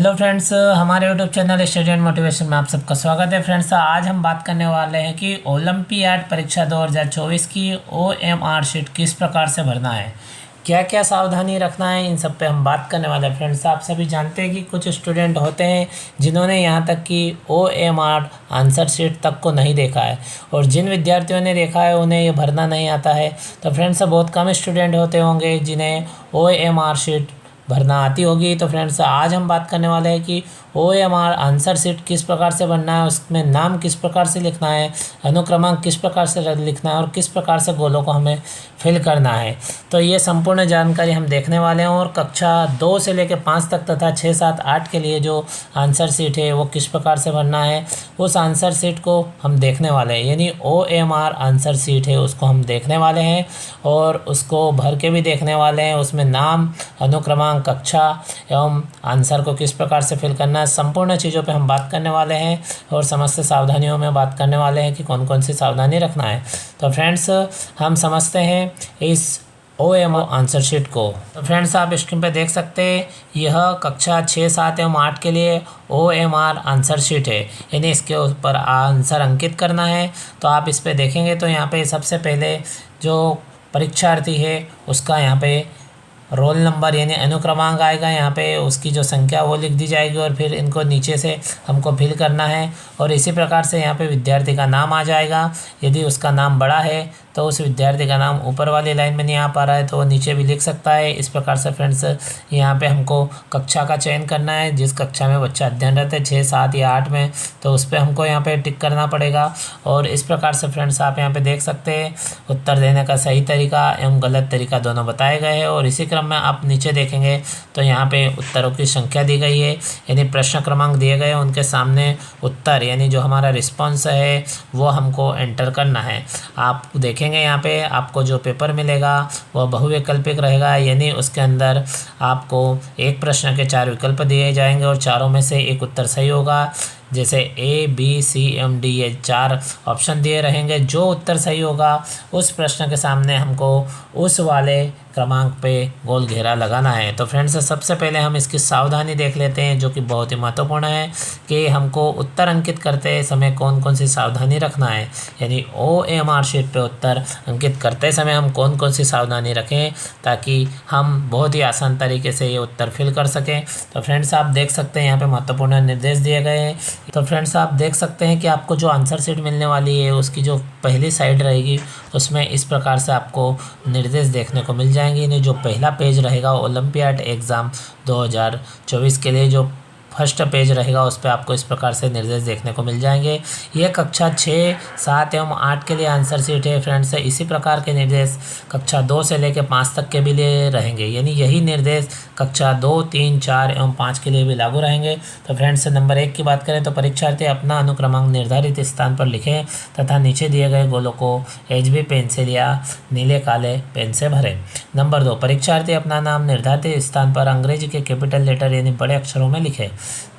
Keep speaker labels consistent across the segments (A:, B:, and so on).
A: Hello friends, हमारे YouTube channel student motivation में आप सबका स्वागत है। फ्रेंड्स, आज हम बात करने वाले हैं कि ओलंपियाड परीक्षा 2024 की OMR शीट किस प्रकार से भरना है, क्या क्या सावधानी रखना है, इन सब पे हम बात करने वाले हैं। फ्रेंड्स, आप सभी जानते हैं कि कुछ स्टूडेंट होते हैं जिन्होंने यहाँ तक कि OMR आंसर शीट तक को नहीं देखा है, और जिन विद्यार्थियों ने देखा है उन्हें ये भरना नहीं आता है। तो फ्रेंड्स, बहुत कम स्टूडेंट होते होंगे जिन्हें OMR शीट भरना आती होगी। तो फ्रेंड्स, आज हम बात करने वाले हैं कि OMR आंसर शीट किस प्रकार से बनना है, उसमें नाम किस प्रकार से लिखना है, अनुक्रमांक किस प्रकार से लिखना है और किस प्रकार से गोलों को हमें फिल करना है। तो ये संपूर्ण जानकारी हम देखने वाले हैं। और कक्षा 2 से लेकर 5 तक तथा 6, 7, 8 के लिए जो आंसर शीट है वो किस प्रकार से भरना है, उस आंसर शीट को हम देखने वाले हैं। यानी OMR आंसर शीट है उसको हम देखने वाले हैं और उसको भर के भी देखने वाले हैं। उसमें नाम, अनुक्रमांक, कक्षा एवं आंसर को किस प्रकार से फिल करना है, संपूर्ण चीज़ों पे हम बात करने वाले हैं और समस्त सावधानियों में बात करने वाले हैं कि कौन कौन सी सावधानी रखना है। तो फ्रेंड्स, हम समझते हैं इस OMR आंसर शीट को। तो फ्रेंड्स, आप स्क्रीन पे देख सकते हैं, यह कक्षा 6, 7 एवं 8 के लिए OMR आंसर शीट है। यानी इसके ऊपर आंसर अंकित करना है। तो आप इस पे देखेंगे तो यहाँ पे सबसे पहले जो परीक्षार्थी है उसका यहाँ पे रोल नंबर यानी अनुक्रमांक आएगा, यहाँ पे उसकी जो संख्या वो लिख दी जाएगी और फिर इनको नीचे से हमको फिल करना है। और इसी प्रकार से यहाँ पे विद्यार्थी का नाम आ जाएगा। यदि उसका नाम बड़ा है तो उस विद्यार्थी का नाम ऊपर वाली लाइन में नहीं आ पा रहा है तो वो नीचे भी लिख सकता है। इस प्रकार से फ्रेंड्स, यहाँ पे हमको कक्षा का चयन करना है, जिस कक्षा में बच्चा अध्ययनरत है 6, 7 या 8 में, तो उस पर हमको यहाँ पे टिक करना पड़ेगा। और इस प्रकार से फ्रेंड्स, आप यहाँ पे देख सकते हैं उत्तर देने का सही तरीका एवं गलत तरीका दोनों बताए गए हैं। और इसी क्रम में आप नीचे देखेंगे तो यहाँ पे उत्तरों की संख्या दी गई है, यानी प्रश्न क्रमांक दिए गए हैं, उनके सामने उत्तर यानी जो हमारा रिस्पॉन्स है वो हमको एंटर करना है। आप देखेंगे यहाँ पे आपको जो पेपर मिलेगा वह बहुविकल्पिक रहेगा, यानी उसके अंदर आपको एक प्रश्न के 4 विकल्प दिए जाएंगे और चारों में से एक उत्तर सही होगा। जैसे ABCMD ये 4 ऑप्शन दिए रहेंगे। जो उत्तर सही होगा उस प्रश्न के सामने हमको उस वाले क्रमांक पे गोल घेरा लगाना है। तो फ्रेंड्स, सबसे पहले हम इसकी सावधानी देख लेते हैं, जो कि बहुत ही महत्वपूर्ण है कि हमको उत्तर अंकित करते समय कौन कौन सी सावधानी रखना है। यानी OMR शीट पे उत्तर अंकित करते समय हम कौन कौन सी सावधानी रखें ताकि हम बहुत ही आसान तरीके से ये उत्तर फिल कर सकें। तो फ्रेंड्स, आप देख सकते हैं यहाँ पे महत्वपूर्ण निर्देश दिए गए हैं। तो फ्रेंड्स, आप देख सकते हैं कि आपको जो आंसर शीट मिलने वाली है उसकी जो पहली साइड रहेगी उसमें इस प्रकार से आपको निर्देश देखने को मिल जाएंगे। यानी जो पहला पेज रहेगा ओलंपियाड एग्ज़ाम 2024 के लिए जो फर्स्ट पेज रहेगा उस पर आपको इस प्रकार से निर्देश देखने को मिल जाएंगे। ये कक्षा 6, 7 एवं 8 के लिए आंसर शीट है फ्रेंड्स। इसी प्रकार के निर्देश कक्षा 2 से लेकर 5 तक के भी लिए रहेंगे, यानी यही निर्देश कक्षा 2, 3, 4 एवं 5 के लिए भी लागू रहेंगे। तो फ्रेंड्स, नंबर 1 की बात करें तो परीक्षार्थी अपना अनुक्रमांक निर्धारित स्थान पर लिखें तथा नीचे दिए गए गोलों को HB पेंसिल या नीले काले पेन से भरें। नंबर 2, परीक्षार्थी अपना नाम निर्धारित स्थान पर अंग्रेजी के कैपिटल लेटर यानी बड़े अक्षरों में लिखे।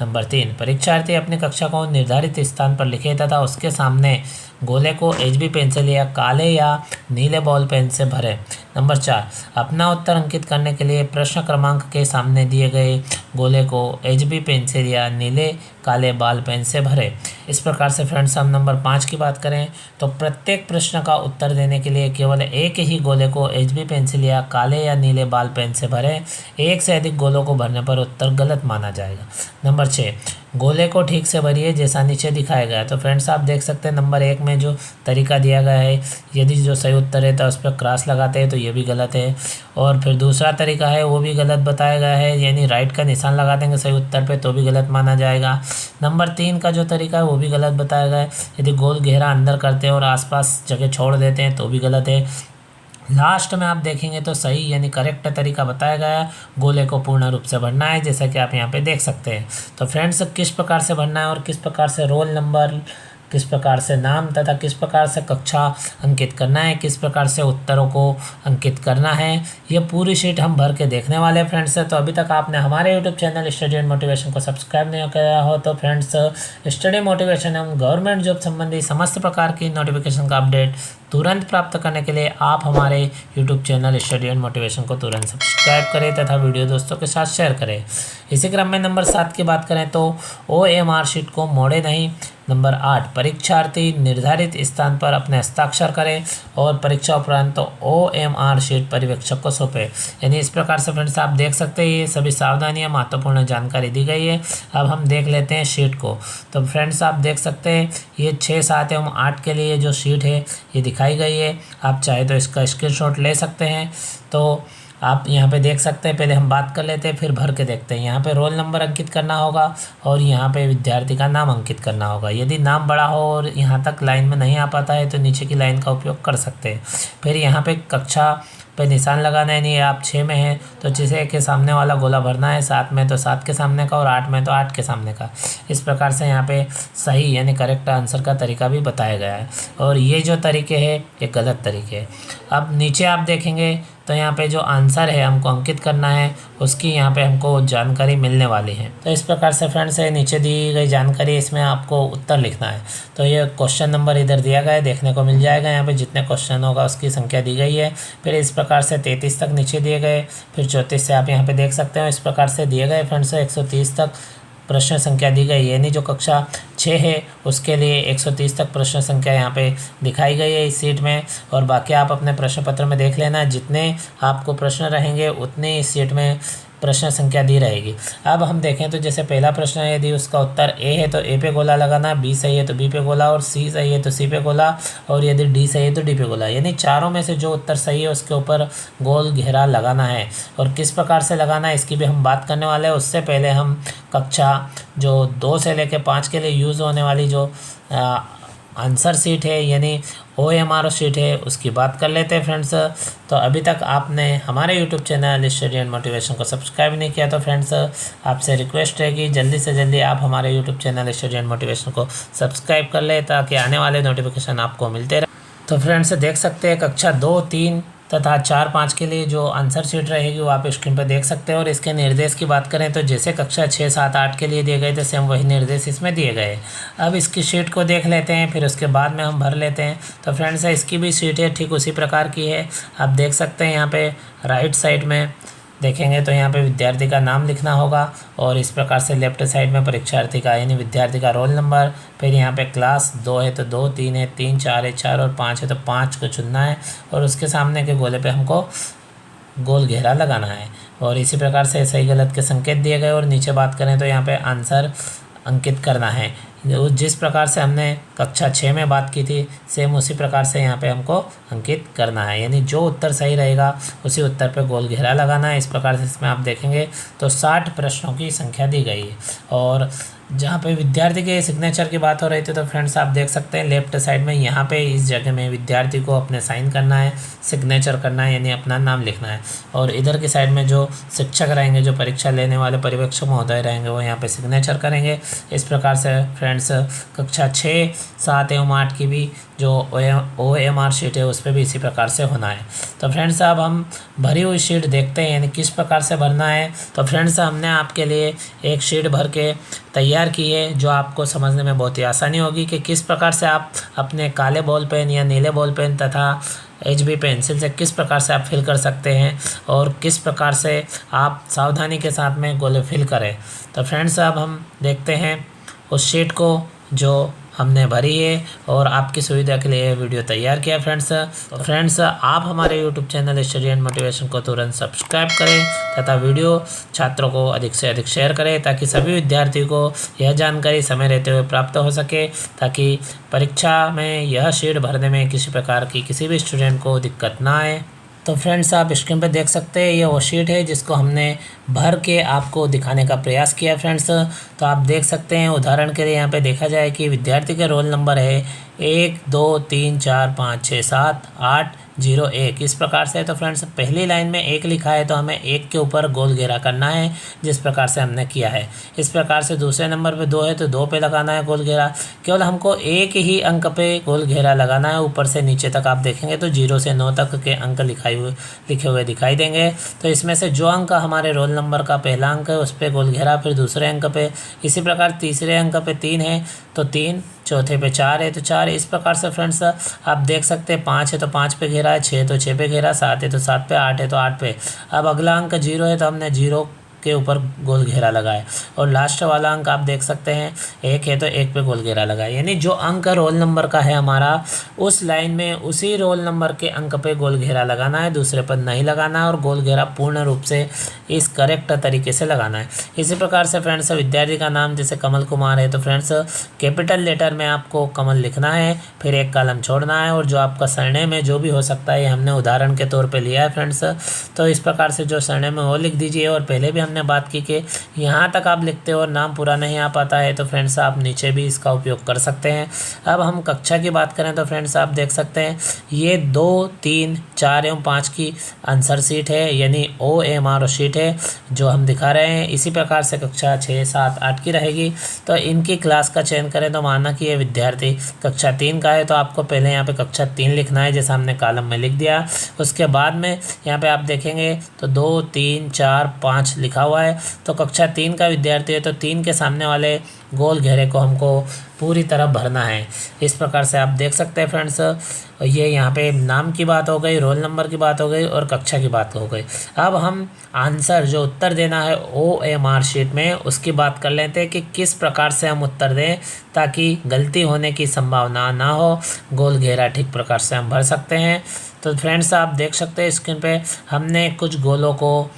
A: नंबर 3, परीक्षार्थी अपनी कक्षा को निर्धारित स्थान पर लिखे तथा उसके सामने गोले को HB पेंसिल या काले या नीले बॉल पेन से भरें। नंबर 4, अपना उत्तर अंकित करने के लिए प्रश्न क्रमांक के सामने दिए गए गोले को HB पेंसिल या नीले काले बॉल पेन से भरें। इस प्रकार से फ्रेंड्स, हम नंबर 5 की बात करें तो प्रत्येक प्रश्न का उत्तर देने के लिए केवल एक ही गोले को HB पेंसिल या काले या नीले बॉल पेन से भरें। एक से अधिक गोलों को भरने पर उत्तर गलत माना जाएगा। नंबर 6, गोले को ठीक से भरिए जैसा नीचे दिखाया गया है। तो फ्रेंड्स, आप देख सकते हैं नंबर 1 में जो तरीका दिया गया है, यदि जो सही उत्तर है तो उस पर क्रॉस लगाते हैं तो ये भी गलत है। और फिर दूसरा तरीका है वो भी गलत बताया गया है, यानी राइट का निशान लगा देंगे सही उत्तर पे तो भी गलत माना जाएगा। नंबर 3 का जो तरीका है वो भी गलत बताया गया है, यदि गोल घेरा अंदर करते हैं और आसपास जगह छोड़ देते हैं तो भी गलत है। लास्ट में आप देखेंगे तो सही यानी करेक्ट तरीका बताया गया है, गोले को पूर्ण रूप से भरना है, जैसा कि आप यहाँ पे देख सकते हैं। तो फ्रेंड्स, किस प्रकार से भरना है और किस प्रकार से रोल नंबर, किस प्रकार से नाम तथा किस प्रकार से कक्षा अंकित करना है, किस प्रकार से उत्तरों को अंकित करना है, ये पूरी शीट हम भर के देखने वाले हैं फ्रेंड्स। तो अभी तक आपने हमारे YouTube channel study and motivation को सब्सक्राइब नहीं किया हो तो फ्रेंड्स, स्टडी मोटिवेशन एवं गवर्नमेंट जॉब संबंधी समस्त प्रकार की नोटिफिकेशन का अपडेट तुरंत प्राप्त करने के लिए आप हमारे YouTube channel study and motivation को तुरंत सब्सक्राइब करें तथा वीडियो दोस्तों के साथ शेयर करें। इसी क्रम में नंबर 7 की बात करें तो OMR शीट को मोड़े नहीं। नंबर 8, परीक्षार्थी निर्धारित स्थान पर अपने हस्ताक्षर करें और परीक्षा उपरांत तो OMR शीट पर्यवेक्षक को सौंपे। यानी इस प्रकार से फ्रेंड्स आप देख सकते हैं ये सभी सावधानियां महत्वपूर्ण जानकारी दी गई है। अब हम देख लेते हैं शीट को। तो फ्रेंड्स आप देख सकते हैं ये 6, 7 एवं 8 के लिए जो शीट है ये दिखाई गई है। आप चाहे तो इसका स्क्रीनशॉट ले सकते हैं। तो आप यहाँ पे देख सकते हैं, पहले हम बात कर लेते हैं फिर भर के देखते हैं। यहाँ पे रोल नंबर अंकित करना होगा और यहाँ पे विद्यार्थी का नाम अंकित करना होगा। यदि नाम बड़ा हो और यहाँ तक लाइन में नहीं आ पाता है तो नीचे की लाइन का उपयोग कर सकते हैं। फिर यहाँ पे कक्षा पे निशान लगाना है। नहीं आप 6 में है तो 6 के सामने वाला गोला भरना है, 7 में तो 7 के सामने का और 8 में तो 8 के सामने का। इस प्रकार से यहाँ पे सही यानी करेक्ट आंसर का तरीका भी बताया गया है। और ये जो तरीके हैं ये गलत तरीके हैं। अब नीचे आप देखेंगे तो यहाँ पे जो आंसर है हमको अंकित करना है उसकी यहाँ पे हमको जानकारी मिलने वाली है। तो इस प्रकार से फ्रेंड्स नीचे दी गई जानकारी इसमें आपको उत्तर लिखना है। तो ये क्वेश्चन नंबर इधर दिया गया है, देखने को मिल जाएगा। यहाँ पे जितने क्वेश्चन होगा उसकी संख्या दी गई है। फिर इस प्रकार से 33 तक नीचे दिए गए, फिर 34 से आप यहाँ पे देख सकते हो इस प्रकार से दिए गए फ्रेंड्स 130 तक प्रश्न संख्या दी गई है। यानी जो कक्षा 6 है उसके लिए 130 तक प्रश्न संख्या यहाँ पे दिखाई गई है इस सीट में। और बाकी आप अपने प्रश्न पत्र में देख लेना, जितने आपको प्रश्न रहेंगे उतने इस सीट में प्रश्न संख्या दी रहेगी। अब हम देखें तो जैसे पहला प्रश्न है, यदि उसका उत्तर ए है तो ए पे गोला लगाना, बी सही है तो बी पे गोला और सी सही है तो सी पे गोला और यदि डी सही है तो डी पे गोला। यानी चारों में से जो उत्तर सही है उसके ऊपर गोल घेरा लगाना है। और किस प्रकार से लगाना है इसकी भी हम बात करने वाले हैं। उससे पहले हम कक्षा जो 2 से लेकर 5 के लिए यूज़ होने वाली जो आंसर शीट है यानी OMR शीट है उसकी बात कर लेते हैं फ्रेंड्स। तो अभी तक आपने हमारे YouTube channel study and motivation को सब्सक्राइब नहीं किया तो फ्रेंड्स आपसे रिक्वेस्ट है कि जल्दी से जल्दी आप हमारे YouTube channel study and motivation को सब्सक्राइब कर ले ताकि आने वाले नोटिफिकेशन आपको मिलते रहे। तो फ्रेंड्स देख सकते हैं कक्षा 2, 3 तथा 4, 5 के लिए जो आंसर शीट रहेगी वो आप स्क्रीन पर देख सकते हैं। और इसके निर्देश की बात करें तो जैसे कक्षा 6, 7, 8 के लिए दिए गए थे सेम वही निर्देश इसमें दिए गए। अब इसकी शीट को देख लेते हैं फिर उसके बाद में हम भर लेते हैं। तो फ्रेंड्स इसकी भी शीट है ठीक उसी प्रकार की है। आप देख सकते हैं यहाँ पे राइट साइड में देखेंगे तो यहाँ पे विद्यार्थी का नाम लिखना होगा और इस प्रकार से लेफ्ट साइड में परीक्षार्थी का यानी विद्यार्थी का रोल नंबर। फिर यहाँ पे क्लास 2 है तो 2, 3 है, 3, 4 है, 4 और 5 है तो 5 को चुनना है और उसके सामने के गोले पे हमको गोल घेरा लगाना है। और इसी प्रकार से सही गलत के संकेत दिए गए। और नीचे बात करें तो यहाँ पे आंसर अंकित करना है। जिस प्रकार से हमने कक्षा 6 में बात की थी सेम उसी प्रकार से यहाँ पे हमको अंकित करना है। यानी जो उत्तर सही रहेगा उसी उत्तर पे गोल घेरा लगाना है। इस प्रकार से इसमें आप देखेंगे तो 60 प्रश्नों की संख्या दी गई है। और जहाँ पे विद्यार्थी के सिग्नेचर की बात हो रही थी तो फ्रेंड्स आप देख सकते हैं लेफ्ट साइड में यहाँ पे इस जगह में विद्यार्थी को अपने साइन करना है, सिग्नेचर करना है यानी अपना नाम लिखना है। और इधर की साइड में जो शिक्षक रहेंगे, जो परीक्षा लेने वाले पर्यवेक्षक महोदय रहेंगे वो यहाँ पे सिग्नेचर करेंगे। इस प्रकार से फ्रेंड्स कक्षा 6, 7 एवं 8 की भी जो OMR शीट है उस पर भी इसी प्रकार से होना है। तो फ्रेंड्स अब हम भरी हुई शीट देखते हैं यानी किस प्रकार से भरना है। तो फ्रेंड्स हमने आपके लिए एक शीट भर के तैयार की है जो आपको समझने में बहुत ही आसानी होगी कि किस प्रकार से आप अपने काले बॉल पेन या नीले बॉल पेन तथा HB पेंसिल से किस प्रकार से आप फिल कर सकते हैं और किस प्रकार से आप सावधानी के साथ में गोले फिल करें। तो फ्रेंड्स अब हम देखते हैं उस शीट को जो हमने भरी है और आपकी सुविधा के लिए वीडियो तैयार किया फ्रेंड्स आप हमारे YouTube channel study and motivation को तुरंत सब्सक्राइब करें तथा वीडियो छात्रों को अधिक से अधिक शेयर करें ताकि सभी विद्यार्थियों को यह जानकारी समय रहते हुए प्राप्त हो सके ताकि परीक्षा में यह शीट भरने में किसी प्रकार की किसी भी स्टूडेंट को दिक्कत ना आए। तो फ्रेंड्स आप स्क्रीन पर देख सकते हैं ये वो शीट है जिसको हमने भर के आपको दिखाने का प्रयास किया फ्रेंड्स। तो आप देख सकते हैं उदाहरण के लिए यहाँ पे देखा जाए कि विद्यार्थी का रोल नंबर है 1, 2, 3, 4, 5, 6, 7, 8, 0, 1 इस प्रकार से। तो फ्रेंड्स पहली लाइन में 1 लिखा है तो हमें 1 के ऊपर गोल घेरा करना है जिस प्रकार से हमने किया है। इस प्रकार से दूसरे नंबर पे 2 है तो 2 पे लगाना है गोल घेरा। केवल हमको एक ही अंक पे गोल घेरा लगाना है। ऊपर से नीचे तक आप देखेंगे तो 0 से 9 तक के अंक लिखे हुए दिखाई देंगे। तो इसमें से जो अंक हमारे रोल नंबर का पहला अंक है उस पर गोल घेरा, फिर दूसरे अंक पे, इसी प्रकार तीसरे अंक पे 3 है तो 3 चौथे पे 4 है तो 4 है। इस प्रकार से फ्रेंड्स आप देख सकते हैं 5 है तो 5 पे घेरा है, 6 है तो 6 पे घेरा, 7 है तो 7 पे, 8 है तो 8 पे। अब अगला अंक 0 है तो हमने 0 के ऊपर गोल घेरा लगाए, और लास्ट वाला अंक आप देख सकते हैं 1 है तो 1 पे गोल घेरा लगाए। यानी जो अंक रोल नंबर का है हमारा, उस लाइन में उसी रोल नंबर के अंक पे गोल घेरा लगाना है, दूसरे पर नहीं लगाना है, और गोल घेरा पूर्ण रूप से इस करेक्ट तरीके से लगाना है। इसी प्रकार से फ्रेंड्स विद्यार्थी का नाम जैसे कमल कुमार है तो फ्रेंड्स कैपिटल लेटर में आपको कमल लिखना है, फिर एक कॉलम छोड़ना है, और जो आपका सरनेम है जो भी हो सकता है, ये हमने उदाहरण के तौर पे लिया है फ्रेंड्स। तो इस प्रकार से जो सरनेम है वो लिख दीजिए। और पहले भी हमने बात की कि यहाँ तक आप लिखते हो और नाम पूरा नहीं आ पाता है तो फ्रेंड्स आप नीचे भी इसका उपयोग कर सकते हैं। अब हम कक्षा की बात करें तो फ्रेंड्स आप देख सकते हैं ये 2, 3, 4 एवं 5 की आंसर शीट है, यानी OMR शीट है जो हम दिखा रहे हैं। इसी प्रकार से कक्षा 6, 7, 8 की रहेगी। तो इनकी क्लास का चयन करें तो माना कि ये विद्यार्थी कक्षा 3 का है तो आपको पहले यहाँ पे कक्षा 3 लिखना है, जैसा हमने कॉलम में लिख दिया। उसके बाद में यहाँ पे आप देखेंगे तो 2, 3, 4, 5 लिखा हुआ है। तो कक्षा 3 का विद्यार्थी है तो 3 के सामने वाले गोल घेरे को हमको पूरी तरह भरना है। इस प्रकार से आप देख सकते हैं फ्रेंड्स, ये यहाँ पे नाम की बात हो गई, रोल नंबर की बात हो गई और कक्षा की बात हो गई। अब हम आंसर जो उत्तर देना है OMR शीट में, उसकी बात कर लेते हैं कि किस प्रकार से हम उत्तर दें ताकि गलती होने की संभावना ना हो, गोल घेरा ठीक प्रकार से हम भर सकते हैं। तो फ्रेंड्स आप देख सकते हैं स्क्रीन पे हमने कुछ गोलों को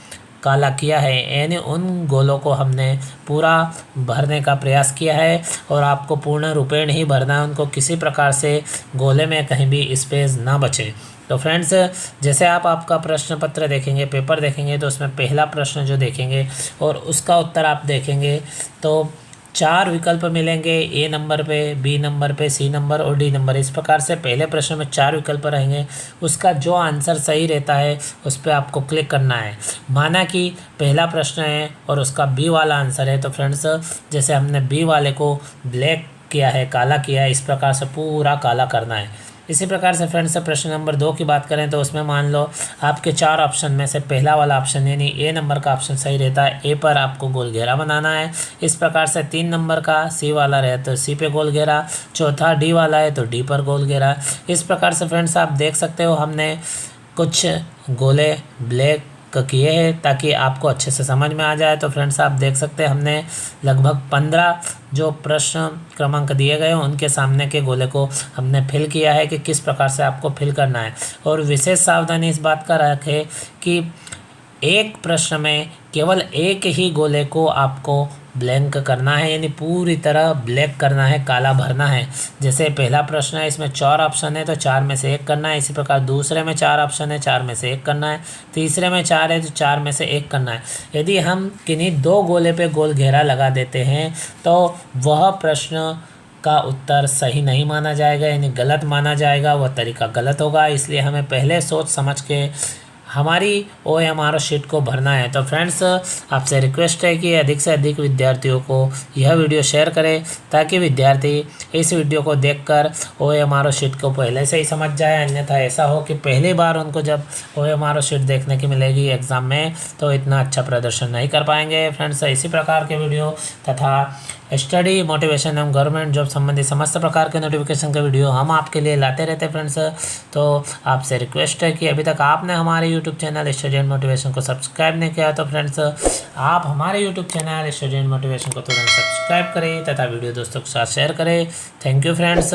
A: काला किया है, यानी उन गोलों को हमने पूरा भरने का प्रयास किया है, और आपको पूर्ण रूपेण ही भरना है, उनको किसी प्रकार से गोले में कहीं भी स्पेस ना बचे। तो फ्रेंड्स जैसे आप आपका प्रश्न पत्र देखेंगे, पेपर देखेंगे, तो उसमें पहला प्रश्न जो देखेंगे और उसका उत्तर आप देखेंगे तो 4 विकल्प मिलेंगे, A नंबर पे, B नंबर पे, C नंबर और D नंबर। इस प्रकार से पहले प्रश्न में 4 विकल्प रहेंगे, उसका जो आंसर सही रहता है उस पर आपको क्लिक करना है। माना कि पहला प्रश्न है और उसका B वाला आंसर है तो फ्रेंड्स जैसे हमने B वाले को ब्लैक किया है, काला किया है, इस प्रकार से पूरा काला करना है। इसी प्रकार से फ्रेंड्स प्रश्न नंबर 2 की बात करें तो उसमें मान लो आपके 4 ऑप्शन में से पहला वाला ऑप्शन यानी A नंबर का ऑप्शन सही रहता है, A पर आपको गोल घेरा बनाना है। इस प्रकार से 3 नंबर का C वाला रहे तो C पे गोल घेरा, चौथा D वाला है तो D पर गोल घेरा। इस प्रकार से फ्रेंड्स आप देख सकते हो हमने कुछ गोले ब्लैक किए हैं ताकि आपको अच्छे से समझ में आ जाए। तो फ्रेंड्स आप देख सकते हैं हमने लगभग 15 जो प्रश्न क्रमांक दिए गए हैं उनके सामने के गोले को हमने फिल किया है कि किस प्रकार से आपको फिल करना है। और विशेष सावधानी इस बात का रखें कि एक प्रश्न में केवल एक ही गोले को आपको ब्लैंक करना है, यानी पूरी तरह ब्लैक करना है, काला भरना है। जैसे पहला प्रश्न है, इसमें 4 ऑप्शन है तो 4 में से 1 करना है। इसी प्रकार दूसरे में 4 ऑप्शन है, 4 में से 1 करना है। तीसरे में 4 है तो 4 में से 1 करना है। यदि हम किन्हीं 2 गोले पे गोल घेरा लगा देते हैं तो वह प्रश्न का उत्तर सही नहीं माना जाएगा, यानी गलत माना जाएगा, वह तरीका गलत होगा। इसलिए हमें पहले सोच समझ के हमारी OMR शीट को भरना है। तो फ्रेंड्स आपसे रिक्वेस्ट है कि अधिक से अधिक विद्यार्थियों को यह वीडियो शेयर करें ताकि विद्यार्थी इस वीडियो को देखकर OMR शीट को पहले से ही समझ जाए। अन्यथा ऐसा हो कि पहली बार उनको जब OMR शीट देखने की मिलेगी एग्ज़ाम में तो इतना अच्छा प्रदर्शन नहीं कर पाएंगे। फ्रेंड्स इसी प्रकार के वीडियो तथा स्टडी मोटिवेशन एवं गवर्नमेंट जॉब संबंधी समस्त प्रकार के नोटिफिकेशन के वीडियो हम आपके लिए लाते रहते हैं फ्रेंड्स। तो आपसे रिक्वेस्ट है कि अभी तक आपने हमारे YouTube channel study and motivation को सब्सक्राइब नहीं किया तो फ्रेंड्स आप हमारे YouTube channel study and motivation को तुरंत सब्सक्राइब करें तथा वीडियो दोस्तों के साथ शेयर करें। Thank you friends.